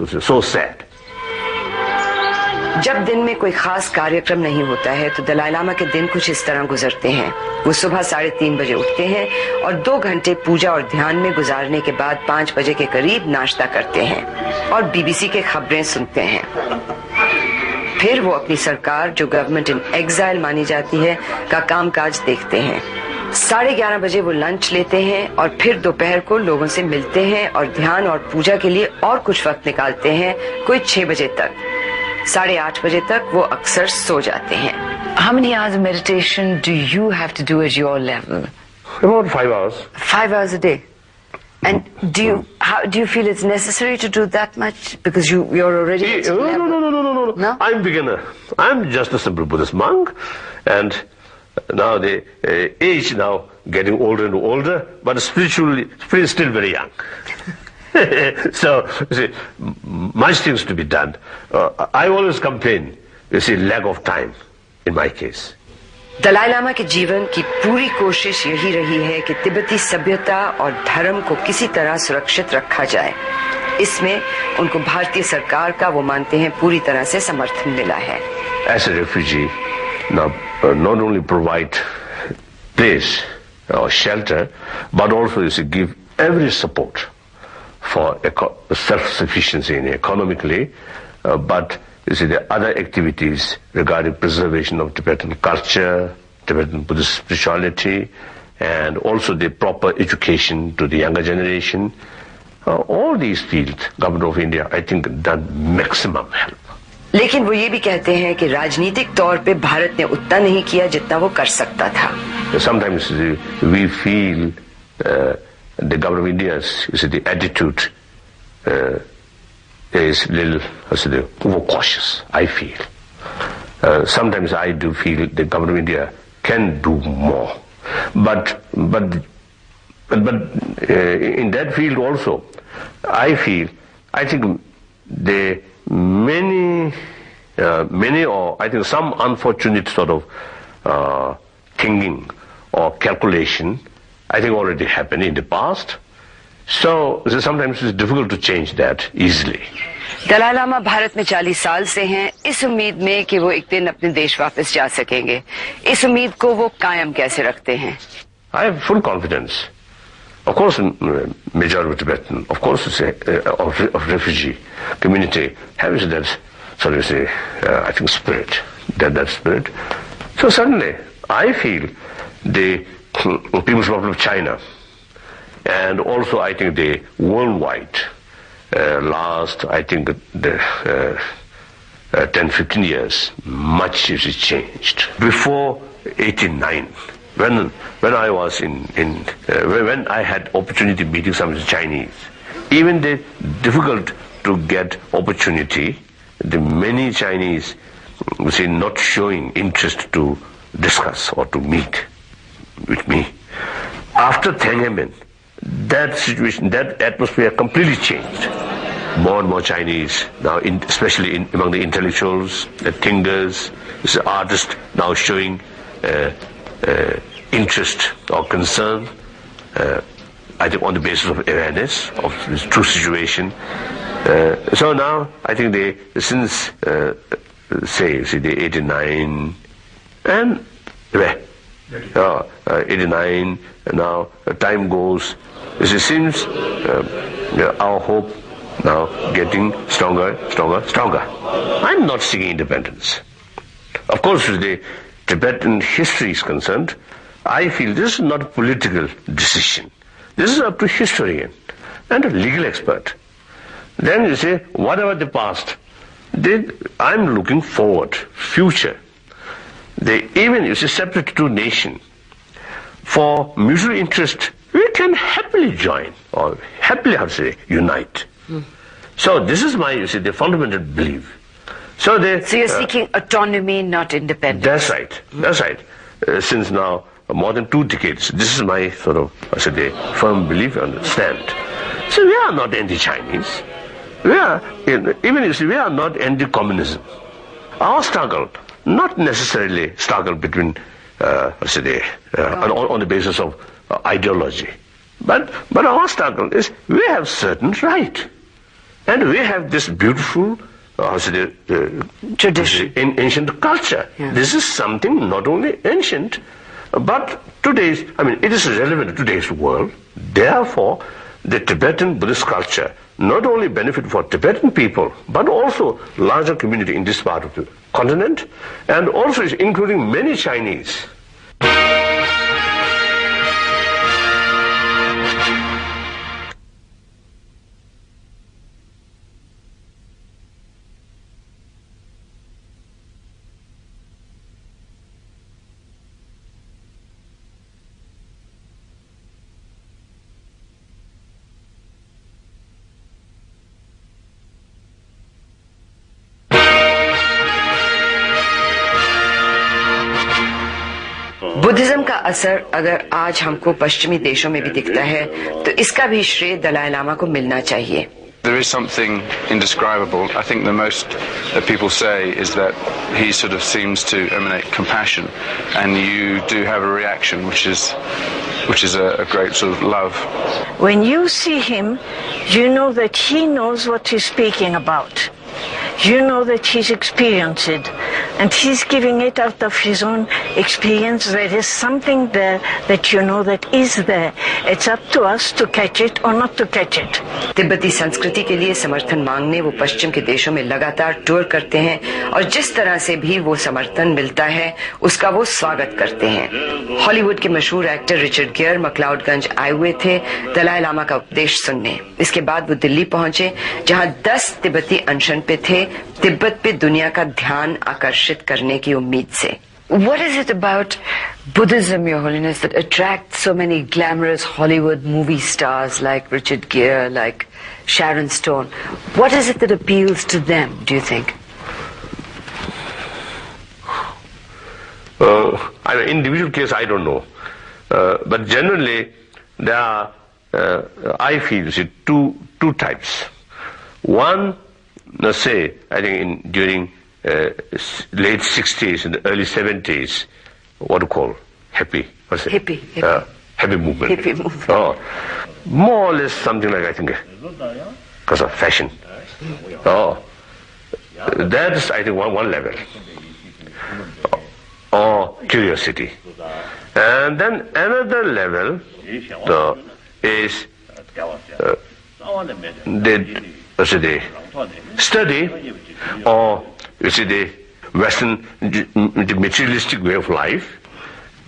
so sad. जब दिन में कोई खास कार्यक्रम नहीं होता है तो दलाई लामा के दिन कुछ इस तरह गुजरते हैं। वो सुबह 3:30 बजे उठते हैं और 2 घंटे पूजा और ध्यान में गुजारने के बाद 5 बजे के करीब नाश्ता करते हैं और बीबीसी के खबरें सुनते हैं। फिर वो अपनी सरकार, जो गवर्नमेंट इन एग्जाइल मानी जाती है, का कामकाज देखते हैं। 11:30 बजे वो लंच लेते हैं और फिर दोपहर को लोगों से मिलते हैं और ध्यान और पूजा के लिए और कुछ वक्त निकालते हैं, कोई 6 बजे तक। 8:30 बजे तक वो अक्सर सो जाते हैं। How many hours of meditation do you have to do at your level? About 5 hours. 5 hours a day. And do you feel it's necessary to do that much because you're already at your level? No. I'm beginner. I'm just a simple Buddhist monk, and now the age now getting older and older, but spiritually still very young. So, you see, much things to be done. I always complain, you see, lack of time in my case. Dalai Lama के जीवन की पूरी कोशिश यही रही है कि तिब्बती सभ्यता और धर्म को किसी तरह सुरक्षित रखा जाए। इसमें उनको भारतीय सरकार का, वो मानते हैं, पूरी तरह से समर्थन मिला है। As a refugee, now not only provide place or shelter, but also, you see, give every support for self-sufficiency economically, but you see the other activities regarding preservation of Tibetan culture, Tibetan Buddhist spirituality, and also the proper education to the younger generation. All these fields, Government of India, I think, done maximum help. लेकिन वो ये भी कहते हैं कि राजनीतिक तौर पे भारत ने उतना नहीं किया जितना वो कर सकता था। Sometimes we feel the Government of India's, you see, the attitude is a little, overcautious, I feel. Sometimes I do feel the Government of India can do more. But in that field also, I think the many or I think some unfortunate sort of thinking or calculation, I think already happened in the past. So sometimes it's difficult to change that easily. Dalai Lama Bharat में 40 साल से हैं, इस उम्मीद में कि वो एक दिन अपने देश वापस जा सकेंगे। इस उम्मीद को वो कायम कैसे रखते हैं? I have full confidence. Of course, majority of Tibetan, of course, of refugee community has that, so to say, I think spirit, that spirit. So suddenly, I feel the People's Republic of China, and also I think the worldwide, last, I think, the 10-15 years, much has changed. Before 89, when I was when I had opportunity meeting some Chinese, even the difficult to get opportunity, the many Chinese, you see, not showing interest to discuss or to meet with me. After Tiananmen, that situation, that atmosphere completely changed. More and more Chinese now, especially among the intellectuals, the thinkers, the artists, now showing interest or concern. I think on the basis of awareness of this true situation. So now I think since say the 89 and 89 now time goes. It seems our hope now getting stronger. I'm not seeking independence. Of course, the Tibetan history is concerned, I feel this is not a political decision. This is up to historian and a legal expert. Then you say, whatever the past, I'm looking forward, future. Even you say separate two nation, for mutual interest, we can happily join or happily, how to say, unite. So this is my, the fundamental belief. So you're seeking autonomy, not independence. That's right. That's right. Since now more than 2 decades, this is my sort of, firm belief and stand. So we are not anti-Chinese. We are, we are not anti-communism. Our struggle, not necessarily struggle between, on the basis of ideology. But our struggle is, we have certain right. And we have this beautiful tradition, ancient culture. Yeah. This is something not only ancient, but today's, it is relevant to today's world. Therefore, the Tibetan Buddhist culture not only benefit for Tibetan people, but also larger community in this part of the continent, and also is including many Chinese. Buddhism का असर अगर आज हमको पश्चिमी देशों में भी दिखता है तो इसका भी श्रेय दलाई लामा को मिलना चाहिए. There is something indescribable. I think the most that people say is that he sort of seems to emanate compassion, and you do have a reaction, which is a great sort of love. When you see him, you know that he knows what he's speaking about. You know that he's experienced it, and he's giving it out of his own experience. There is something there that you know that is there. It's up to us to catch it or not to catch it. तिब्बती संस्कृति के लिए समर्थन मांगने वो पश्चिम के देशों में लगातार टूर करते हैं और जिस तरह से भी वो समर्थन मिलता है उसका वो स्वागत करते हैं. हॉलीवुड के मशहूर एक्टर रिचर्ड गियर मक्लाउडगंज आए हुए थे दलाई लामा का उपदेश सुनने. इसके बाद वो दिल्ली पहुंचे जहां 10 तिब्बती अनशन पे थे तिब्बत पे दुनिया का ध्यान आकर्षित करने की उम्मीद से. What is it about Buddhism, Your Holiness, that attracts so many glamorous Hollywood movie stars like Richard Gere, like Sharon Stone? What is it that appeals to them, do you think? Individual case, I don't know. But generally, there are, I feel, two types. One, let's say, I think during late 60s and the early 70s, what to call hippie? What's it? Hippie. Hippie movement. Hippie movement. Oh, more or less something like, I think, because of fashion. Oh, that's, I think, one level. Or curiosity. And then another level is they study or the Western, the materialistic way of life,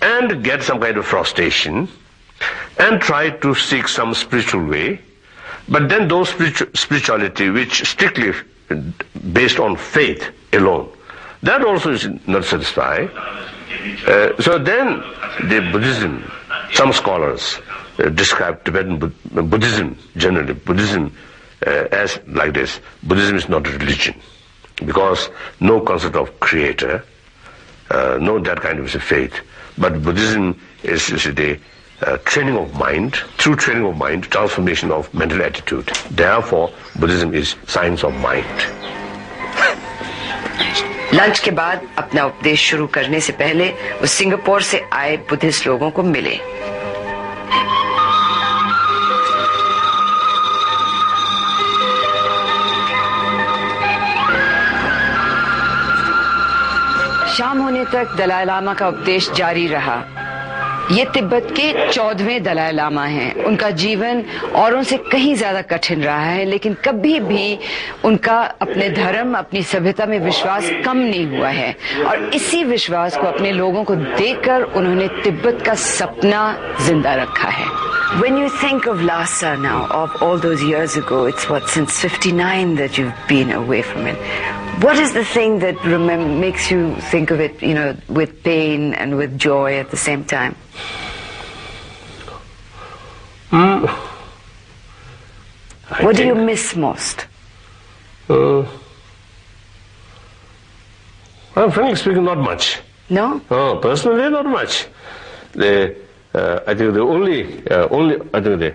and get some kind of frustration, and try to seek some spiritual way. But then those spirituality which strictly based on faith alone, that also is not satisfied. So then the Buddhism, some scholars describe Tibetan Buddhism, generally Buddhism as like this. Buddhism is not a religion, because no concept of creator, no that kind of faith. But Buddhism is the training of mind, through training of mind, transformation of mental attitude. Therefore, Buddhism is science of mind. Lunch के बाद अपना उपदेश शुरू करने से पहले वो Singapore से आए बुद्धिस्ट लोगों को मिले. शाम होने तक दलाई लामा का उपदेश जारी रहा. ये तिब्बत के 14वें दलाई लामा हैं. उनका जीवन औरों से कहीं ज्यादा कठिन रहा है, लेकिन कभी भी उनका अपने धर्म, अपनी सभ्यता में विश्वास कम नहीं हुआ है. और इसी विश्वास को अपने लोगों को देकर उन्होंने तिब्बत का सपना जिंदा रखा है. When you think of Lhasa now, of all those years ago, it's what, since 59 that you've been away from it. What is the thing that makes you think of it, with pain and with joy at the same time? What do you miss most? Frankly speaking, not much. No? Personally, not much. I think the only, I think the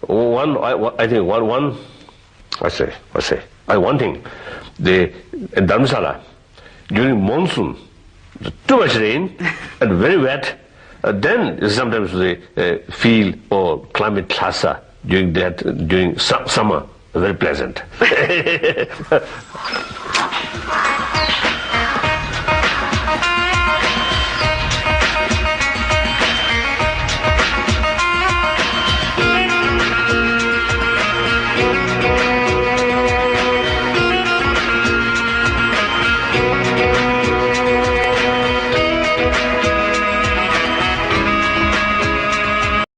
one, I think one, one thing, in Dharamsala, during monsoon, too much rain and very wet, then sometimes they feel or climate Lhasa during summer, very pleasant.